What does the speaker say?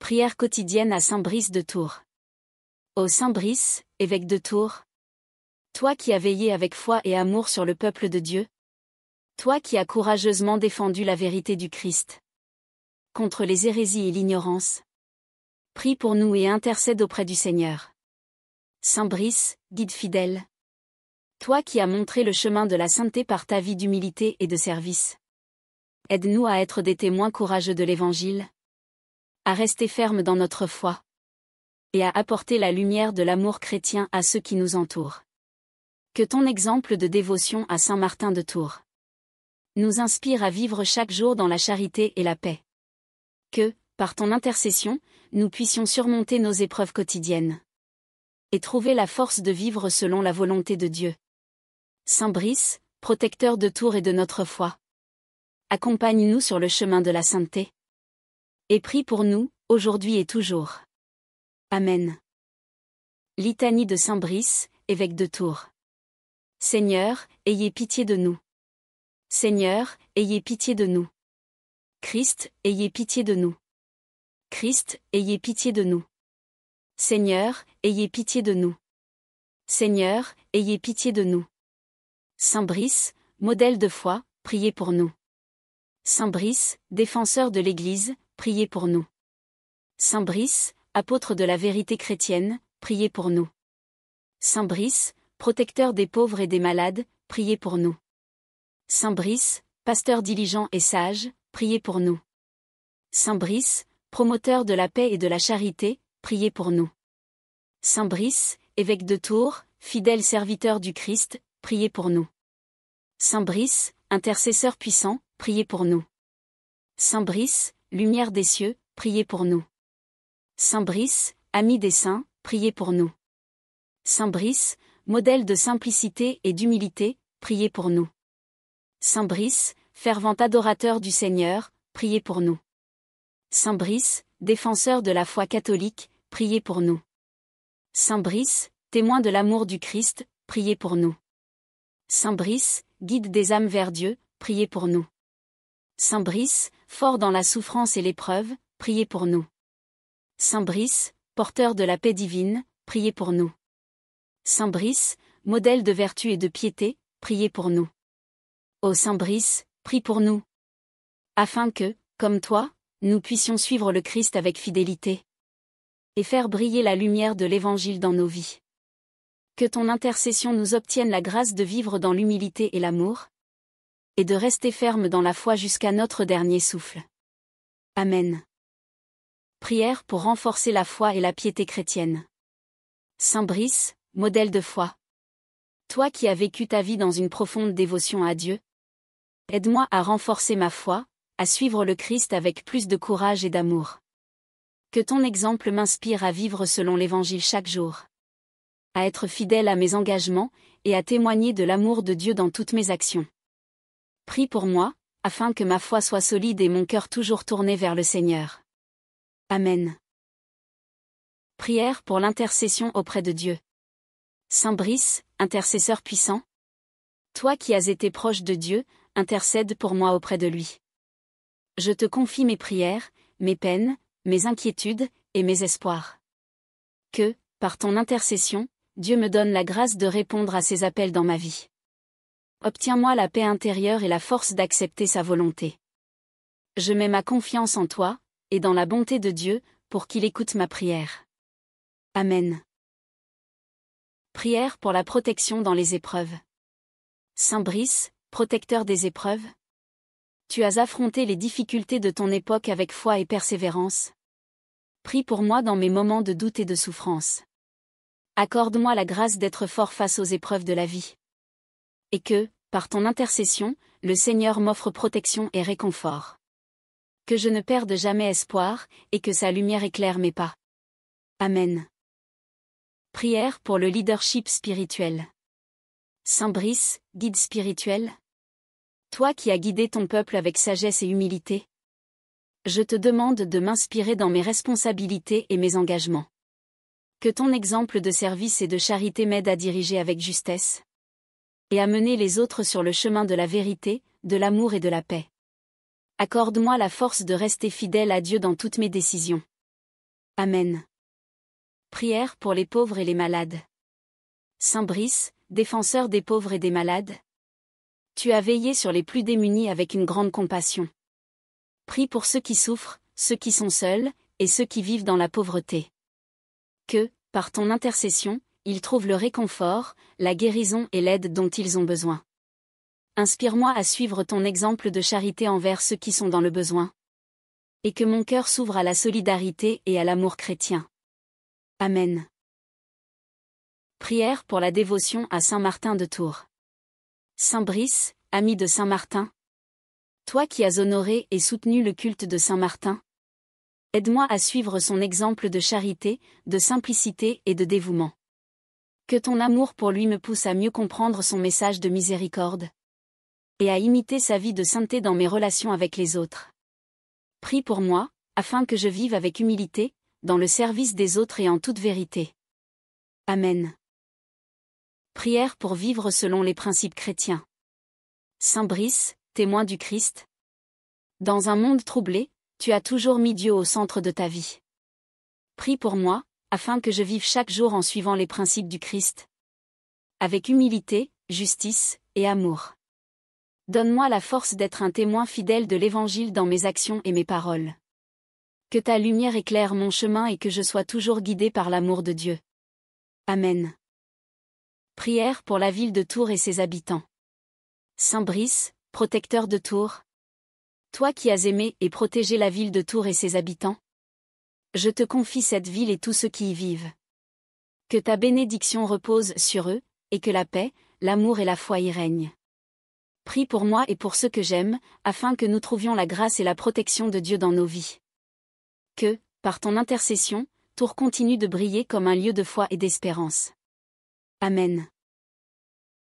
Prière quotidienne à saint Brice de Tours. Ô saint Brice, évêque de Tours, toi qui as veillé avec foi et amour sur le peuple de Dieu, toi qui as courageusement défendu la vérité du Christ contre les hérésies et l'ignorance, prie pour nous et intercède auprès du Seigneur. Saint Brice, guide fidèle, toi qui as montré le chemin de la sainteté par ta vie d'humilité et de service, aide-nous à être des témoins courageux de l'Évangile, à rester fermes dans notre foi, et à apporter la lumière de l'amour chrétien à ceux qui nous entourent. Que ton exemple de dévotion à Saint Martin de Tours nous inspire à vivre chaque jour dans la charité et la paix. Que, par ton intercession, nous puissions surmonter nos épreuves quotidiennes et trouver la force de vivre selon la volonté de Dieu. Saint Brice, protecteur de Tours et de notre foi, accompagne-nous sur le chemin de la sainteté. Et prie pour nous, aujourd'hui et toujours. Amen. Litanie de Saint Brice, évêque de Tours. Seigneur, ayez pitié de nous. Seigneur, ayez pitié de nous. Christ, ayez pitié de nous. Christ, ayez pitié de nous. Seigneur, ayez pitié de nous. Seigneur, ayez pitié de nous. Saint Brice, modèle de foi, priez pour nous. Saint Brice, défenseur de l'Église, priez pour nous. Saint Brice, apôtre de la vérité chrétienne, priez pour nous. Saint Brice, protecteur des pauvres et des malades, priez pour nous. Saint Brice, pasteur diligent et sage, priez pour nous. Saint Brice, promoteur de la paix et de la charité, priez pour nous. Saint Brice, évêque de Tours, fidèle serviteur du Christ, priez pour nous. Saint Brice, intercesseur puissant, priez pour nous. Saint Brice, lumière des cieux, priez pour nous. Saint Brice, ami des saints, priez pour nous. Saint Brice, modèle de simplicité et d'humilité, priez pour nous. Saint Brice, fervent adorateur du Seigneur, priez pour nous. Saint Brice, défenseur de la foi catholique, priez pour nous. Saint Brice, témoin de l'amour du Christ, priez pour nous. Saint Brice, guide des âmes vers Dieu, priez pour nous. Saint Brice, fort dans la souffrance et l'épreuve, priez pour nous. Saint Brice, porteur de la paix divine, priez pour nous. Saint Brice, modèle de vertu et de piété, priez pour nous. Ô Saint Brice, prie pour nous, afin que, comme toi, nous puissions suivre le Christ avec fidélité et faire briller la lumière de l'Évangile dans nos vies. Que ton intercession nous obtienne la grâce de vivre dans l'humilité et l'amour, et de rester ferme dans la foi jusqu'à notre dernier souffle. Amen. Prière pour renforcer la foi et la piété chrétienne. Saint Brice, modèle de foi. Toi qui as vécu ta vie dans une profonde dévotion à Dieu, aide-moi à renforcer ma foi, à suivre le Christ avec plus de courage et d'amour. Que ton exemple m'inspire à vivre selon l'Évangile chaque jour, à être fidèle à mes engagements et à témoigner de l'amour de Dieu dans toutes mes actions. Prie pour moi, afin que ma foi soit solide et mon cœur toujours tourné vers le Seigneur. Amen. Prière pour l'intercession auprès de Dieu. Saint Brice, intercesseur puissant, toi qui as été proche de Dieu, intercède pour moi auprès de lui. Je te confie mes prières, mes peines, mes inquiétudes et mes espoirs. Que, par ton intercession, Dieu me donne la grâce de répondre à ses appels dans ma vie. Obtiens-moi la paix intérieure et la force d'accepter sa volonté. Je mets ma confiance en toi, et dans la bonté de Dieu, pour qu'il écoute ma prière. Amen. Prière pour la protection dans les épreuves. Saint Brice, protecteur des épreuves, tu as affronté les difficultés de ton époque avec foi et persévérance. Prie pour moi dans mes moments de doute et de souffrance. Accorde-moi la grâce d'être fort face aux épreuves de la vie. Et que, par ton intercession, le Seigneur m'offre protection et réconfort. Que je ne perde jamais espoir, et que sa lumière éclaire mes pas. Amen. Prière pour le leadership spirituel. Saint Brice, guide spirituel, toi qui as guidé ton peuple avec sagesse et humilité, je te demande de m'inspirer dans mes responsabilités et mes engagements. Que ton exemple de service et de charité m'aide à diriger avec justesse et à mener les autres sur le chemin de la vérité, de l'amour et de la paix. Accorde-moi la force de rester fidèle à Dieu dans toutes mes décisions. Amen. Prière pour les pauvres et les malades. Saint Brice, défenseur des pauvres et des malades. Tu as veillé sur les plus démunis avec une grande compassion. Prie pour ceux qui souffrent, ceux qui sont seuls, et ceux qui vivent dans la pauvreté. Que, par ton intercession, ils trouvent le réconfort, la guérison et l'aide dont ils ont besoin. Inspire-moi à suivre ton exemple de charité envers ceux qui sont dans le besoin. Et que mon cœur s'ouvre à la solidarité et à l'amour chrétien. Amen. Prière pour la dévotion à Saint Martin de Tours. Saint Brice, ami de Saint Martin. Toi qui as honoré et soutenu le culte de Saint Martin. Aide-moi à suivre son exemple de charité, de simplicité et de dévouement. Que ton amour pour lui me pousse à mieux comprendre son message de miséricorde. Et à imiter sa vie de sainteté dans mes relations avec les autres. Prie pour moi, afin que je vive avec humilité, dans le service des autres et en toute vérité. Amen. Prière pour vivre selon les principes chrétiens. Saint Brice, témoin du Christ. Dans un monde troublé, tu as toujours mis Dieu au centre de ta vie. Prie pour moi, afin que je vive chaque jour en suivant les principes du Christ. Avec humilité, justice et amour. Donne-moi la force d'être un témoin fidèle de l'Évangile dans mes actions et mes paroles. Que ta lumière éclaire mon chemin et que je sois toujours guidé par l'amour de Dieu. Amen. Prière pour la ville de Tours et ses habitants. Saint Brice, protecteur de Tours. Toi qui as aimé et protégé la ville de Tours et ses habitants. Je te confie cette ville et tous ceux qui y vivent. Que ta bénédiction repose sur eux, et que la paix, l'amour et la foi y règnent. Prie pour moi et pour ceux que j'aime, afin que nous trouvions la grâce et la protection de Dieu dans nos vies. Que, par ton intercession, Tours continue de briller comme un lieu de foi et d'espérance. Amen.